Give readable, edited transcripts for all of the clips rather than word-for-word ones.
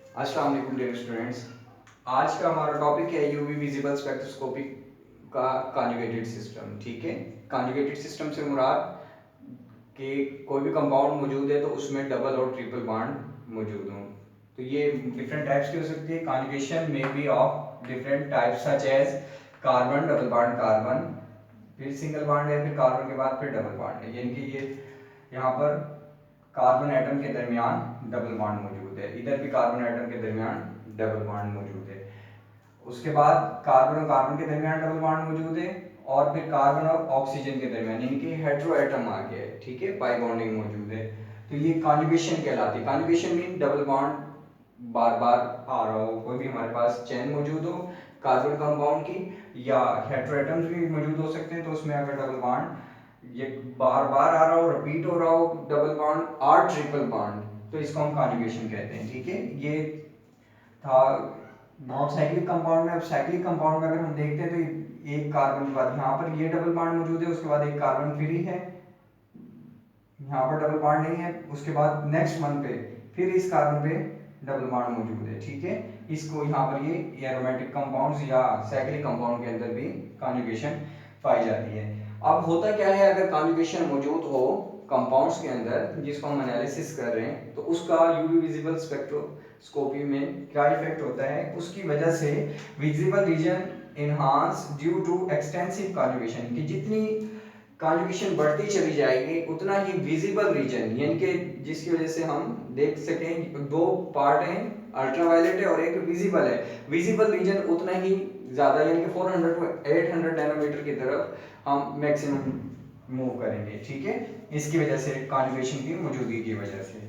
अस्सलाम वालेकुम dear students. आज का हमारा टॉपिक है यूवी विजिबल स्पेक्ट्रोस्कोपी का कॉन्जुगेटेड सिस्टम। ठीक है, कॉन्जुगेटेड सिस्टम से मुराद कि कोई भी कंपाउंड मौजूद है तो उसमें डबल और ट्रिपल बॉन्ड मौजूद हों। तो ये डिफरेंट टाइप्स की हो सकती है। कॉन्जुगेशन में be of different types such as carbon double bond carbon, फिर सिंगल बॉन्ड है, फिर कार्बन के बाद फिर डबल बॉन्ड है, यानी कि ये यहाँ पर कार्बन एटम के दरमियान डबल बॉन्ड मौजूद है, इधर भी कार्बन एटम के दरमियान डबल बॉन्ड मौजूद है। उसके बाद कार्बन और कार्बन के दरमियान डबल बॉन्ड मौजूद है, और फिर कार्बन और ऑक्सीजन के दरमियान यानी कि हेटेरो एटम आ गया है। ठीक है, पाई बॉन्डिंग मौजूद है। तो ये कॉन्जुगेशन कहलाती है। कॉन्जुगेशन मीन डबल बॉन्ड बार बार आ रहा हो, कोई भी हमारे पास चेन मौजूद हो कार्बन कंपाउंड की, या हेटेरो एटम्स भी मौजूद हो सकते हैं, तो उसमें अगर डबल बॉन्ड ये बार बार आ रहा हो, रिपीट हो रहा हो डबल बॉन्ड और ट्रिपल बॉन्ड, तो इसको हम कॉन्जुगेशन कहते हैं। ठीक है, ये था नॉन साइक्लिक कंपाउंड में। अब साइक्लिक कंपाउंड में अगर हम देखते हैं तो एक कार्बन के बाद यहाँ पर ये डबल बॉन्ड मौजूद है, उसके बाद एक कार्बन फ्री है, यहाँ पर डबल बॉन्ड नहीं है, उसके बाद नेक्स्ट वन पे फिर इस कार्बन पे डबल बॉन्ड मौजूद है। ठीक है, इसको यहाँ पर ये एरोमेटिक कंपाउंड्स या साइक्लिक कंपाउंड के अंदर भी कॉन्जुगेशन पाई जाती है। अब होता क्या है, अगर कॉन्जुगेशन मौजूद हो कंपाउंड्स के अंदर जिसको हम एनालिसिस कर रहे हैं, तो उसका यूवी विजिबल स्पेक्ट्रोस्कोपी में क्या इफेक्ट होता है, उसकी वजह से visible region enhance due to extensive conjugation, की जितनी कॉन्जुगेशन बढ़ती चली जाएगी उतना ही विजिबल रीजन, यानी कि जिसकी वजह से हम देख सकें, दो पार्ट हैं, अल्ट्रावायलेट है और एक विजिबल है, विजिबल रीजन उतना ही ज़्यादा यानी कि 400 टू 800 नैनोमीटर की तरफ हम मैक्सिमम मूव करेंगे। ठीक है, इसकी वजह से कॉन्जुगेशन की मौजूदगी की वजह से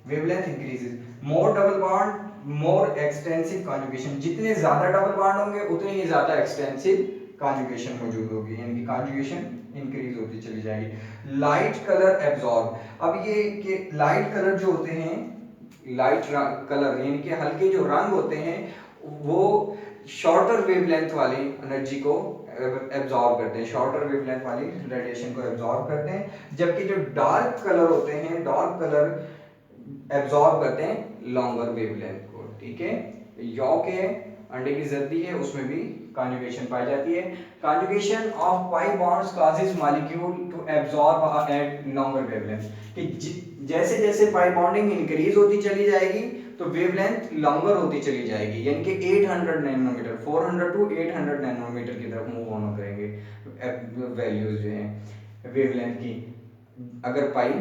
वेवलेंथ इंक्रीजेस, मोर डबल बॉन्ड मोर एक्सटेंसिव कॉन्जुगेशन, जितने ज़्यादा डबल बॉन्ड होंगे उतनी ही ज़्यादा एक्सटेंसिव कॉन्जुगेशन मौजूद होगी, यानी कि कॉन्जुगेशन इंक्रीज होती चली जाएगी। लाइट कलर एब्जॉर्ब, अब ये कि लाइट कलर जो होते हैं, लाइट कलर यानी कि हल्के जो रंग होते हैं, वो शॉर्टर वेवलेंथ वाली एनर्जी को एब्जॉर्ब करते हैं, शॉर्टर वेवलेंथ वाली रेडिएशन को एब्जॉर्ब करते हैं, जबकि जो डार्क कलर होते हैं, डार्क कलर एब्जॉर्ब करते हैं लॉन्गर वेवलेंथ को। ठीक है, यॉक है, अंडे की जर्दी है, उसमें भी कॉन्जुगेशन पाई जाती है। Conjugation of pi bonds causes molecule to absorb at longer wavelength, कि जैसे जैसे पाई बॉन्डिंग इंक्रीज होती चली जाएगी तो वेवलेंथ लॉन्गर होती चली जाएगी, यानी कि 800 नैनोमीटर, 400 टू 800 नैनोमीटर की तरफ मूव ऑन करेंगे वैल्यूज जो हैं वेवलेंथ की, अगर पाई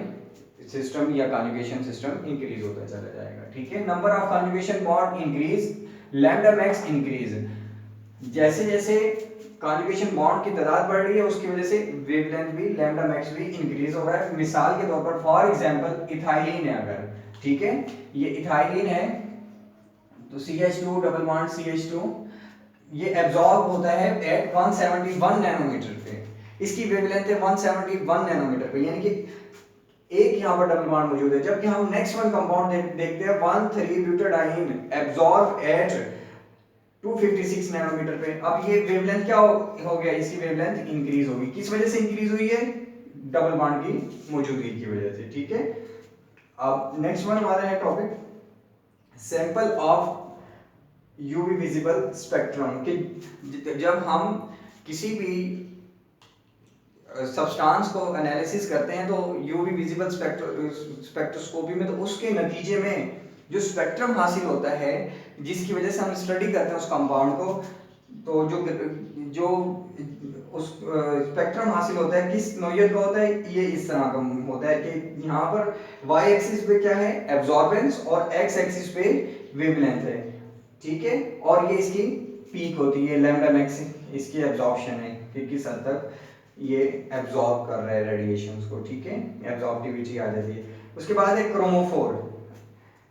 सिस्टम या कॉन्जुगेशन सिस्टम इंक्रीज होता चला जाएगा। ठीक है, number of conjugation bond increase, lambda max increase, जैसे जैसे कॉन्जुगेशन बॉन्ड की तादाद बढ़ रही है उसकी वजह से वेवलेंथ भी लैम्डा मैक्स भी इंक्रीज हो रहा है। मिसाल के तौर पर फॉर एग्जांपल इथाइलिन है अगर, ठीक है, ये इथाइलिन है, तो CH2 डबल बॉन्ड CH2 ये एब्जॉर्ब होता है एट 171 नैनोमीटर पे, इसकी वेवलेंथ है 171 नैनोमीटर पे, यानी कि एक यहाँ पर डबल बॉन्ड मौजूद है। जबकि हम नेक्स्ट वन कंपाउंड देखते हैं 13 ब्यूटाडाइन एब्जॉर्ब एट 256 नैनोमीटर पे। अब ये वेवलेंथ क्या हो गया, इसकी वेवलेंथ इंक्रीज होगी, किस वजह से इंक्रीज हुई है, डबल बॉन्ड की मौजूदगी की वजह से। ठीक है, अब नेक्स्ट वन हमारा है topic sample of UV visible spectrum, कि जब हम किसी भी सब्सटेंस को एनालिसिस करते हैं तो यूवी विजिबल स्पेक्ट्रोस्कोपी में, तो उसके नतीजे में जो स्पेक्ट्रम हासिल होता है जिसकी वजह से हम स्टडी करते हैं उस कंपाउंड को, तो जो जो उस स्पेक्ट्रम हासिल होता है किस नौयत का होता है, ये इस तरह का होता है कि यहाँ पर वाई एक्सिस पे क्या है एब्जॉर्बेंस और एक्स एक्सिस पे वेवलेंथ है। ठीक है, और ये इसकी पीक होती है, लैम्डा मैक्स इसकी एब्जॉर्प्शन है कि किस हद तक ये एब्जॉर्ब कर रहा है रेडिएशंस को। ठीक है, एब्जॉर्बिविटी आ जाती है। उसके बाद है क्रोमोफोर,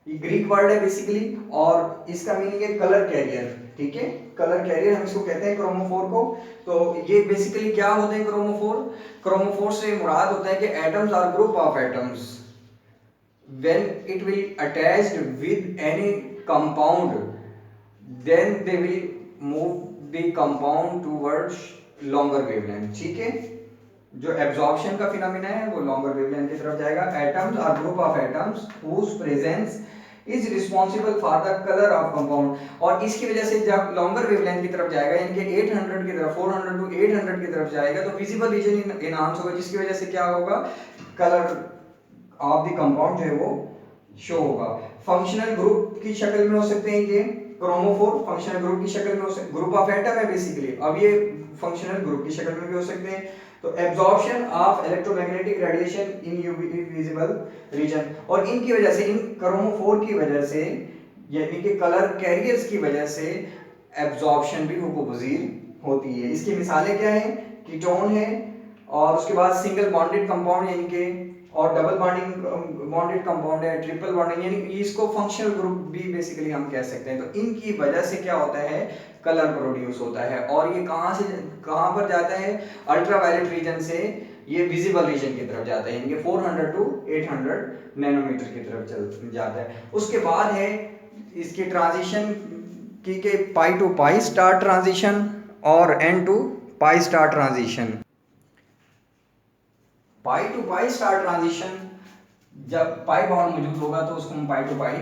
ये ग्रीक वर्ड है बेसिकली, और इसका मीनिंग है कलर कैरियर। ठीक है, कलर कैरियर हम इसको कहते हैं क्रोमोफोर को। तो ये बेसिकली क्या होते हैं क्रोमोफोर, क्रोमोफोर से मुराद होता है कि atoms or group of atoms when it will attached with any compound, then they will move the compound towards longer wavelength। ठीक है, जो एब्जॉर्प्शन का फिनोमिना है वो लॉन्गर वेवलेंथ की तरफ जाएगा। Atoms or group of atoms whose presence is responsible for the colour of compound. और इसकी वजह से जब लॉन्गर वेवलेंथ की तरफ जाएगा, यानी कि 800 की तरफ, 400 टू 800 की तरफ जाएगा, तो विजिबल रीजन एनहांस होगा, जिसकी वजह से क्या होगा, कलर ऑफ द कंपाउंड जो है वो शो होगा। फंक्शनल ग्रुप की शक्ल में हो सकते हैं ये क्रोमोफोर, फंक्शनल ग्रुप की शक्ल में हो सकते, ग्रुप ऑफ एटम है बेसिकली, अब ये फंक्शनल ग्रुप की शक्ल में भी हो सकते हैं। तो absorption of electromagnetic radiation in UV visible region, और इनकी वजह से, इन क्रोमोफोर की वजह से, यानी कि कलर कैरियर्स की वजह से एब्जॉर्प्शन भी हुबूबजीर होती है। इसकी मिसालें क्या हैं, कीटोन है, और उसके बाद सिंगल बॉन्डेड कंपाउंड यानी कि, और डबल बॉन्डेड कंपाउंड है, ट्रिपल बॉन्डिंग, यानी इसको फंक्शनल ग्रुप भी बेसिकली हम कह सकते हैं। तो इनकी वजह से क्या होता है, कलर प्रोड्यूस होता है, और ये कहाँ पर जाता है, अल्ट्रावायलेट रीजन से ये विजिबल रीजन की तरफ जाता है, यानी कि 400 टू 800 नैनोमीटर की तरफ चल जाता है। उसके बाद है इसकी ट्रांजिशन की के pi to pi star transition और n to pi star transition. Pi to pi star transition, जब पाई बॉन्ड मौजूद होगा तो उसको हम pi to pi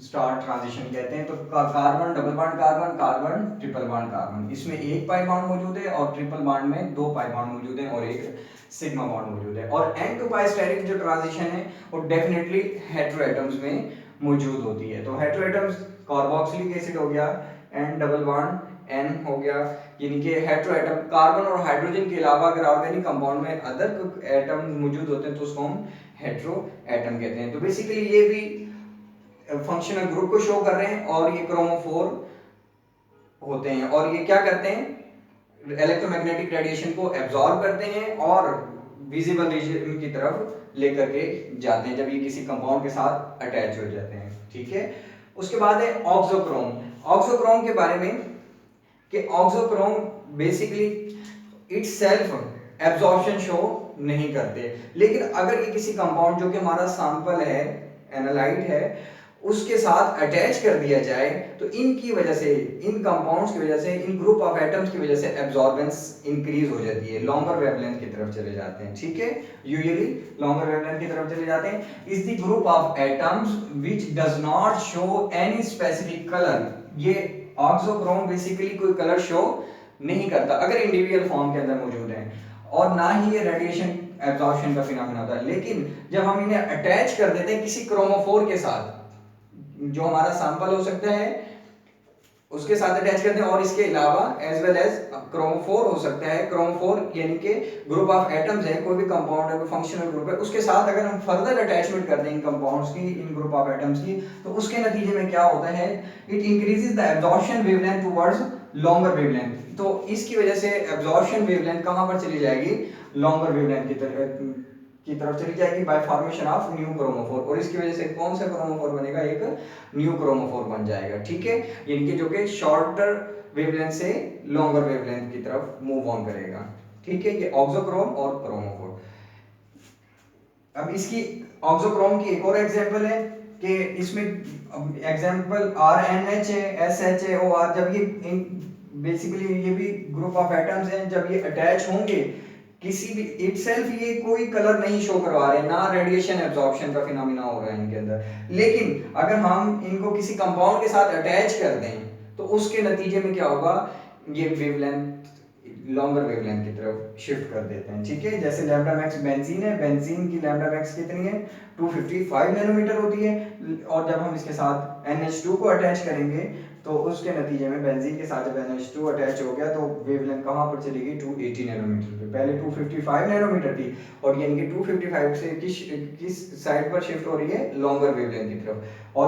star transition कहते हैं। तो carbon double bond carbon, carbon triple bond carbon, इसमें एक पाई बॉन्ड मौजूद है, और ट्रिपल बॉन्ड में दो पाई बॉन्ड मौजूद है और एक सिग्मा बॉन्ड मौजूद है। और एन टू पाई स्टेरिक जो ट्रांजिशन है वो डेफिनेटली हेटेरोएटम्स में मौजूद होती है। तो हेटेरोएटम्स कार्बोक्सिलिक एसिड हो गया, एन डबल बॉन्ड एन हो गया, यानी कि हेटेरोएटम, कार्बन और हाइड्रोजन के अलावा अगर ऑर्गेनिक कंपाउंड में अदर एटम मौजूद होते हैं तो उसको हम हेटेरोएटम कहते हैं। तो बेसिकली ये भी फंक्शनल ग्रुप को शो कर रहे हैं, और ये क्रोमोफोर होते हैं, और ये क्या करते हैं, इलेक्ट्रोमैग्नेटिक रेडिएशन को एब्जॉर्ब करते हैं और विजिबल रीजन की तरफ लेकर के जाते हैं जब ये किसी कंपाउंड के साथ अटैच हो जाते हैं, ठीक है। उसके बाद है ऑक्सोक्रोम। ऑक्सोक्रोम के बारे में कि auxochrome basically itself absorption show नहीं करते, लेकिन अगर ये किसी कंपाउंड जो कि हमारा सैंपल है, एनालाइट है, उसके साथ अटैच कर दिया जाए तो इनकी वजह से, इन कंपाउंड्स की वजह से, इन ग्रुप ऑफ एटम्स की वजह से एब्जॉर्बेंस इंक्रीज हो जाती है, लॉन्गर वेवलेंथ की तरफ चले जाते हैं, ठीक है, यूजुअली लॉन्गर वेवलेंथ की तरफ चले जाते हैं। Is the group of atoms which does not show any specific colour. ये ऑक्सोक्रोम बेसिकली कोई कलर शो नहीं करता अगर इंडिविजुअल फॉर्म के अंदर मौजूद है, और ना ही ये रेडिएशन एब्जॉर्प्शन का फिनोमेना होता है। लेकिन जब हम इन्हें अटैच कर देते हैं किसी क्रोमोफोर के साथ, जो हमारा सैंपल हो सकता है उसके साथ अटैच करते हैं, और इसके अलावा एज वेल एज क्रोमोफोर हो सकता है, क्रोमोफोर यानी कि ग्रुप ऑफ एटम्स है, कोई भी कंपाउंड है, कोई फंक्शनल ग्रुप है, उसके साथ अगर हम फर्दर अटैचमेंट करते हैं इन कंपाउंड्स की, इन ग्रुप ऑफ एटम्स की, तो उसके नतीजे में क्या होता है, it increases the absorption wavelength towards longer wavelength. तो इसकी वजह से एब्जॉर्प्शन वेवलेंथ कहां पर चली जाएगी, लॉन्गर वेवलेंथ की तरफ चली जाएगी bye formation of new chromophore, और इसकी वजह से कौन सा क्रोमोफोर बनेगा, एक न्यू क्रोमोफोर बन जाएगा, ठीक है, यानी कि जो कि शॉर्टर वेवलेंथ से लॉन्गर वेवलेंथ की तरफ मूव ऑन करेगा, ठीक है। ये ऑक्सोक्रोम और क्रोमोफोर। अब इसकी ऑक्सोक्रोम की एक और एग्जांपल है कि इसमें एग्जांपल RNH है, SHAOR, जब ये बेसिकली ये भी ग्रुप ऑफ एटम्स हैं, जब ये अटैच होंगे किसी भी, इटसेल्फ ये कोई कलर नहीं शो करवा रहे, ना रेडिएशन एब्जॉर्प्शन का फिनोमेना हो रहा है इनके अंदर, लेकिन अगर हम इनको किसी कंपाउंड के साथ अटैच कर दें तो उसके नतीजे में क्या होगा, ये वेवलेंथ लॉन्गर वेवलेंथ की तरफ शिफ्ट कर देते हैं, ठीक है। जैसे लैम्डा मैक्स बेंजीन है, बेंजीन की लैम्डा मैक्स कितनी है, 255 नैनोमीटर होती है, और जब हम इसके साथ NH2 को अटैच करेंगे तो उसके नतीजे में बेंजीन के साथ जब NH2 अटैच हो गया तो वेवलेंथ कहां पर चली गई, 280 नैनोमीटर पे, पहले 255 नैनोमीटर थी, और यानी कि 255 से किस साइड पर शिफ्ट हो रही है, लॉन्गर वेवलेंथ की तरफ। और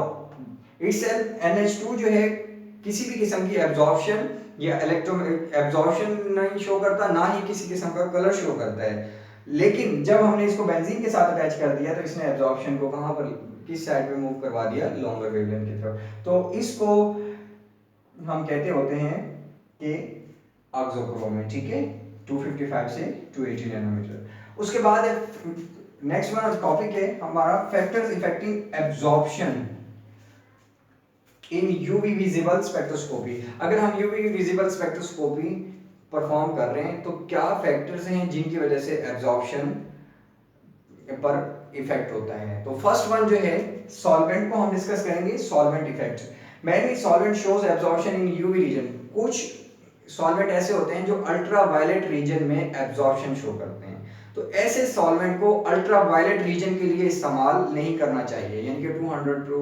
इटसेल्फ NH2 जो है किसी भी किस्म की एब्जॉर्प्शन या एब्जॉर्प्शन नहीं शो करता, ना ही किसी किस्म का कलर शो करता है, लेकिन जब हमने इसको बेंजीन के साथ अटैच कर दिया तो इसने एब्जॉर्प्शन को कहां पर, किस साइड पे मूव करवा दिया, लॉन्गर वेवलेंथ की तरफ। तो इसको हम कहते होते हैं कि ऑक्सोक्रोम है, ठीक है, 255 से 280 नैनोमीटर। उसके बाद नेक्स्ट वाला टॉपिक है हमारा factors affecting absorption in UV visible spectroscopy. अगर हम यूवी विजिबल स्पेक्ट्रोस्कोपी परफॉर्म कर रहे हैं तो क्या फैक्टर्स हैं जिनकी वजह से एब्जॉर्प्शन पर इफेक्ट होता है। तो फर्स्ट वन जो है सॉल्वेंट को हम डिस्कस करेंगे, solvent effect. Many solvent shows absorption in UV region. कुछ सॉल्वेंट ऐसे होते हैं जो अल्ट्रा वायलेट रीजन में एब्जॉर्प्शन शो करते हैं, तो ऐसे सॉल्वेंट को अल्ट्रा वायलेट रीजन के लिए इस्तेमाल नहीं करना चाहिए, यानी कि 200 टू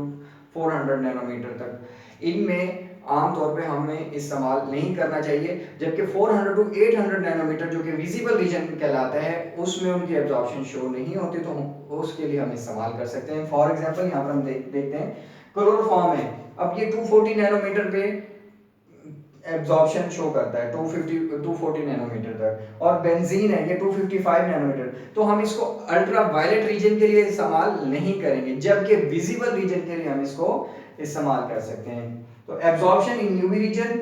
400 नैनोमीटर तक इनमें आमतौर पे हमें इस्तेमाल नहीं करना चाहिए। जबकि 400 टू 800 नैनोमीटर जो कि विजिबल रीजन कहलाता है उसमें उनकी एब्जॉर्प्शन शो नहीं होती, तो उसके लिए हम इस्तेमाल कर सकते हैं। फॉर एग्जांपल यहाँ पर हम देखते हैं क्लोरोफॉर्म है, अब ये 240 नैनोमीटर पे एब्जॉर्प्शन शो करता है, 240 नैनोमीटर तक, और बेंजीन है ये 255 नैनोमीटर, तो हम इसको अल्ट्रा वायलेट रीजन के लिए इस्तेमाल नहीं करेंगे, जबकि विजिबल रीजन के लिए हम इसको इस्तेमाल कर सकते हैं। तो absorption in UV region,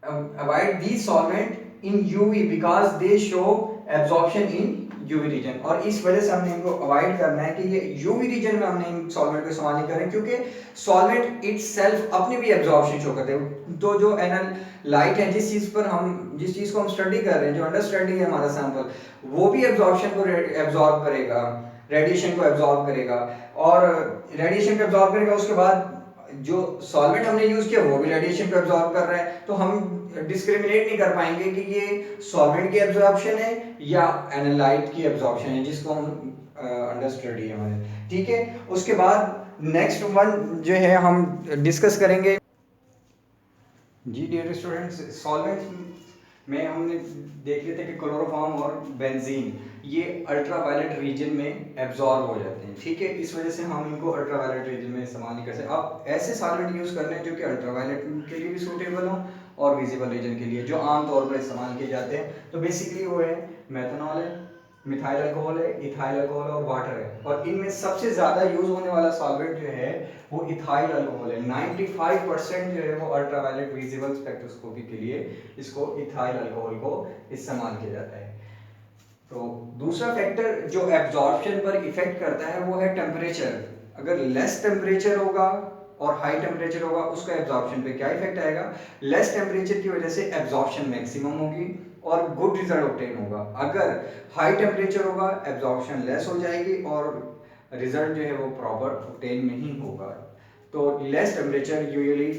avoid these solvent in UV because they show absorption in UV region, और इस वजह से हमने इनको अवॉइड करना है कि ये यूवी रीजन में हमने इन सॉल्वेंट को इस्तेमाल नहीं करें, क्योंकि सॉल्वेंट इटसेल्फ अपनी भी एब्जॉर्प्शन शो करते हैं। तो जो एनालाइट है, जिस चीज को हम स्टडी कर रहे हैं, जो अंडर स्टडी है हमारा सैंपल, वो भी एब्जॉर्प्शन को एब्जॉर्ब करेगा, रेडिएशन को एब्जॉर्ब करेगा, और रेडिएशन को एब्जॉर्ब करेगा, उसके बाद जो सॉल्वेंट हमने यूज किया वो भी रेडिएशन को एब्जॉर्ब कर रहा है, तो हम डिस्क्रिमिनेट नहीं कर पाएंगे कि ये सॉल्वेंट की एब्जॉर्प्शन है या एनालाइट की एब्जॉर्प्शन है, जिसको हम अंडर स्टडी है हमारे। ठीक है, उसके बाद नेक्स्ट वन जो है हम डिस्कस करेंगे। जी डियर स्टूडेंट्स, सॉल्वेंट में हमने देख लिया था कि क्लोरोफॉर्म और बेंजीन ये अल्ट्रा वायलेट रीजन में एब्जॉर्ब हो जाते हैं। ठीक है, इस वजह से हम इनको अल्ट्रा वायलेट रीजन में इस्तेमाल नहीं कर सकते। आप ऐसे सॉल्वेंट यूज़ कर लें जो कि अल्ट्रा वायलेट के लिए भी सूटेबल हो और विजिबल रीजन के लिए, जो आमतौर पर इस्तेमाल किए जाते हैं। तो बेसिकली वो है मेथनॉल है, मिथाइल अल्कोहल है, इथाइल अल्कोहल और वाटर है, और इनमें सबसे ज़्यादा यूज होने वाला सॉल्वेंट जो है वो इथाइल अल्कोहल है। 95% जो है वो अल्ट्रावायलेट विजिबल स्पेक्ट्रोस्कोपी के लिए इसको इथाइल अल्कोहल को इस्तेमाल किया जाता है। तो दूसरा फैक्टर जो एब्जॉर्प्शन पर इफेक्ट करता है वो है टेम्परेचर। अगर लेस टेम्परेचर होगा और हाई टेम्परेचर होगा, उसका एब्जॉर्प्शन पे क्या इफेक्ट आएगा? लेस टेम्परेचर की वजह से एब्जॉर्प्शन मैक्सिमम होगी और गुड रिजल्ट ऑब्टेन होगा। अगर हाई टेम्परेचर होगा, एब्जॉर्प्शन लेस हो जाएगी और रिजल्ट जो है वो प्रॉपर ऑब्टेन नहीं होगा। तो less temperature usually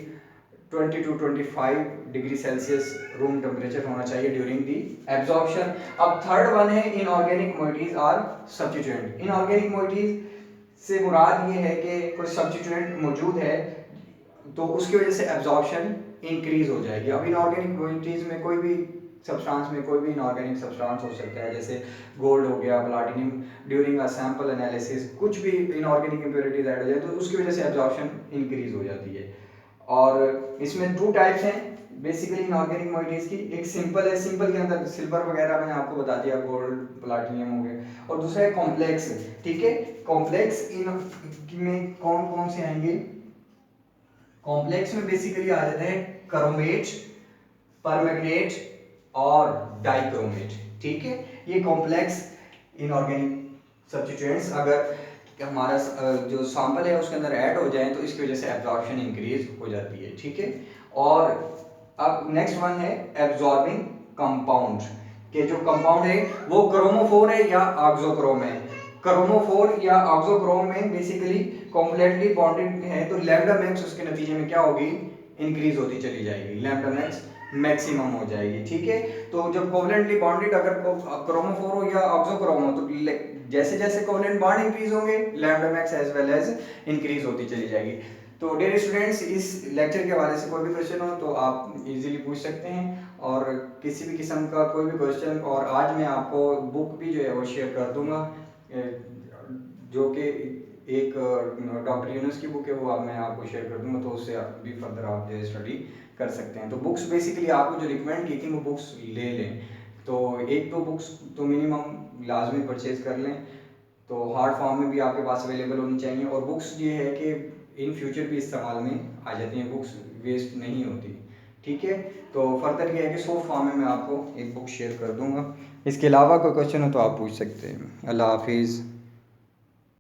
20 to 25 degree Celsius room temperature होना चाहिए ड्यूरिंग दी एब्जॉर्प्शन। अब थर्ड वन है इनऑर्गेनिक मोइटीज आर सब्स्टिट्यूएंट। इनऑर्गेनिक मोइटीज से मुराद ये है कि कोई सब्स्टिट्यूएंट मौजूद है तो उसकी वजह से एब्जॉर्प्शन इंक्रीज हो जाएगी। अब इनऑर्गेनिक मोइटीज में कोई भी सब्सटेंस में कोई भी इनऑर्गेनिक सब्सटेंस हो सकता है, जैसे गोल्ड हो गया, platinum, during a sample analysis कुछ भी इनऑर्गेनिक इंप्योरिटीज ऐड हो जाए तो उसकी वजह से एब्जॉर्प्शन इंक्रीज हो जाती है। और इसमें दो टाइप्स हैं बेसिकली इनऑर्गेनिक मोइटीज की। एक सिंपल है, सिंपल के अंदर सिल्वर वगैरह मैंने आपको बता दिया, गोल्ड प्लाटिनियम हो गए, और दूसरा है कॉम्प्लेक्स। ठीक है, कॉम्प्लेक्स में कौन कौन से आएंगे? कॉम्प्लेक्स में बेसिकली आ जाते हैं क्रोमेट, परमैंगनेट और डाइक्रोमेट। ठीक है, ये कॉम्प्लेक्स इनऑर्गेनिक सब्स्टिट्यूएंट्स अगर हमारा जो सैंपल है उसके अंदर ऐड हो जाए तो इसकी वजह से एब्जॉर्प्शन इंक्रीज हो जाती है। ठीक है, और अब नेक्स्ट वन है एब्जॉर्बिंग कंपाउंड, के जो कंपाउंड है वो क्रोमोफोर है या ऑक्सोक्रोम है। क्रोमोफोर या ऑक्सोक्रोम में बेसिकली कॉम्प्लेटली बॉन्डेड है, तो लैम्डा मैक्स उसके नतीजे में क्या होगी? इंक्रीज होती चली जाएगी, लैम्डा मैक्स मैक्सिमम हो जाएगी। ठीक है, तो जब कोवलेंटली बॉन्डेड अगर क्रोमोफोर हो या ऑक्सोक्रोम हो तो जैसे जैसे कोवलेंट बॉन्ड इंक्रीज होंगे lambda max as well as increase होती चली जाएगी। तो डियर स्टूडेंट्स, इस लेक्चर के हवाले से कोई भी क्वेश्चन हो तो आप इजीली पूछ सकते हैं, और किसी भी किस्म का कोई भी क्वेश्चन, और आज मैं आपको बुक भी जो है वो शेयर कर दूंगा जो कि एक डॉक्टर यूनुस की बुक है, वो मैं आपको शेयर कर दूंगा, तो उससे भी फर्दर आप जो है स्टडी कर सकते हैं। तो बुक्स बेसिकली आपको जो रिकमेंड की थी वो बुक्स ले लें, तो एक दो बुक्स तो मिनिमम लाजमी परचेज कर लें, तो हार्ड फॉर्म में भी आपके पास अवेलेबल होनी चाहिए। और बुक्स ये है कि इन फ्यूचर भी इस्तेमाल में आ जाती हैं, बुक्स वेस्ट नहीं होती। ठीक है, तो फर्दर ये है कि सॉफ्ट फॉर्म में मैं आपको एक बुक शेयर कर दूंगा। इसके अलावा कोई क्वेश्चन हो तो आप पूछ सकते हैं। अल्लाह हाफिज़।